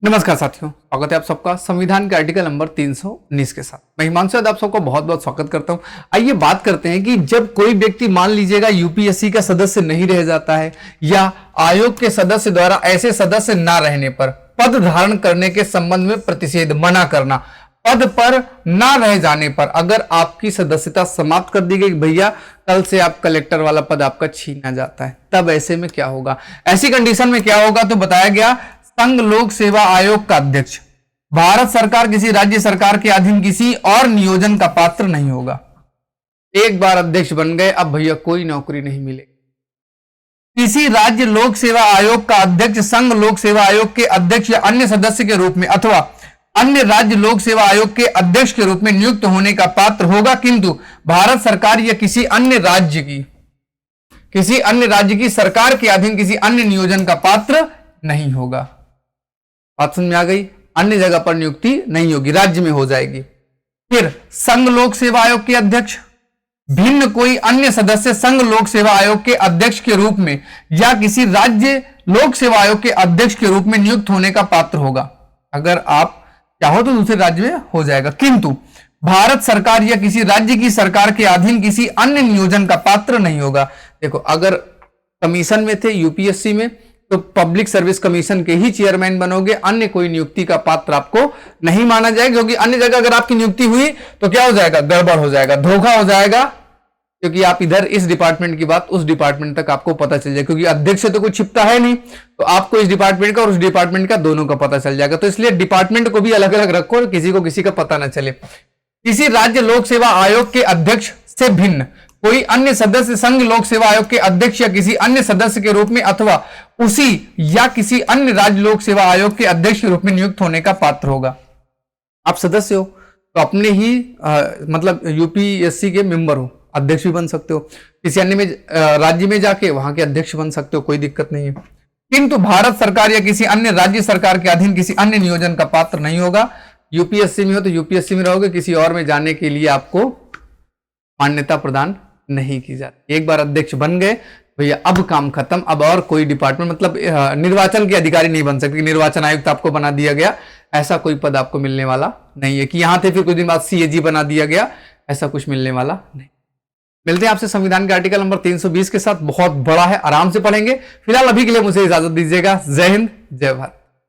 नमस्कार साथियों, स्वागत है आप सबका संविधान के आर्टिकल नंबर 319 के साथ। मैं हिमांशु यादव आप सबको बहुत बहुत स्वागत करता हूं। आइए बात करते हैं कि जब कोई व्यक्ति मान लीजिएगा यूपीएससी का सदस्य नहीं रह जाता है या आयोग के सदस्य द्वारा ऐसे सदस्य ना रहने पर पद धारण करने के संबंध में प्रतिषेध मना करना, पद पर ना रह जाने पर अगर आपकी सदस्यता समाप्त कर दी गई, भैया कल से आप कलेक्टर वाला पद आपका छीना जाता है, तब ऐसे में क्या होगा? ऐसी कंडीशन में क्या होगा तो बताया गया, संघ लोक सेवा आयोग का अध्यक्ष भारत सरकार किसी राज्य सरकार के अधीन किसी और नियोजन का पात्र नहीं होगा। एक बार अध्यक्ष बन गए, अब भैया कोई नौकरी नहीं मिलेगी। किसी राज्य लोक सेवा आयोग का अध्यक्ष संघ लोक सेवा आयोग के अध्यक्ष या अन्य सदस्य के रूप में अथवा अन्य राज्य लोक सेवा आयोग के अध्यक्ष के रूप में नियुक्त होने का पात्र होगा, किंतु भारत सरकार या किसी अन्य राज्य की सरकार के अधीन किसी अन्य नियोजन का पात्र नहीं होगा। बात समझ में आ गई? अन्य जगह पर नियुक्ति नहीं होगी, राज्य में हो जाएगी। फिर संघ लोक सेवा आयोग के अध्यक्ष भिन्न कोई अन्य सदस्य संघ लोक सेवा आयोग के अध्यक्ष के रूप में या किसी राज्य लोक सेवा आयोग के अध्यक्ष के रूप में नियुक्त होने का पात्र होगा। अगर आप चाहो तो दूसरे राज्य में हो जाएगा, किंतु भारत सरकार या किसी राज्य की सरकार के अधीन किसी अन्य नियोजन का पात्र नहीं होगा। देखो, अगर कमीशन में थे यूपीएससी में तो पब्लिक सर्विस कमीशन के ही चेयरमैन बनोगे, अन्य कोई नियुक्ति का पात्र आपको नहीं माना जाएगा, क्योंकि अन्य जगह अगर आपकी नियुक्ति हुई तो क्या हो जाएगा? गड़बड़ हो जाएगा, धोखा हो जाएगा, क्योंकि आप इधर इस डिपार्टमेंट की बात उस डिपार्टमेंट तक आपको पता चल जाएगा, क्योंकि अध्यक्ष से तो कुछ छिपता है नहीं, तो आपको इस डिपार्टमेंट का और उस डिपार्टमेंट का दोनों का पता चल जाएगा। तो इसलिए डिपार्टमेंट को भी अलग अलग रखो और किसी को किसी का पता ना चले। किसी राज्य लोक सेवा आयोग के अध्यक्ष से भिन्न कोई अन्य सदस्य संघ लोक सेवा आयोग के अध्यक्ष या किसी अन्य सदस्य के रूप में अथवा उसी या किसी अन्य राज्य लोक सेवा आयोग के अध्यक्ष के रूप में नियुक्त होने का पात्र होगा। आप सदस्य हो तो अपने ही मतलब यूपीएससी के मेंबर हो, अध्यक्ष भी बन सकते हो, किसी अन्य में राज्य में जाके वहां के अध्यक्ष बन सकते हो, कोई दिक्कत नहीं है। किंतु भारत सरकार या किसी अन्य राज्य सरकार के अधीन किसी अन्य नियोजन का पात्र नहीं होगा। यूपीएससी में हो तो यूपीएससी में रहोगे, किसी और में जाने के लिए आपको मान्यता प्रदान नहीं की जाती। एक बार अध्यक्ष बन गए भैया, अब काम खत्म, अब और कोई डिपार्टमेंट मतलब निर्वाचन के अधिकारी नहीं बन सकते, निर्वाचन आयुक्त आपको बना दिया गया, ऐसा कोई पद आपको मिलने वाला नहीं है कि यहां थे फिर कुछ दिन बाद सीएजी बना दिया गया, ऐसा कुछ मिलने वाला नहीं। मिलते हैं आपसे संविधान के आर्टिकल नंबर 320 के साथ, बहुत बड़ा है, आराम से पढ़ेंगे। फिलहाल अभी के लिए मुझे इजाजत दीजिएगा। जय हिंद, जय भारत।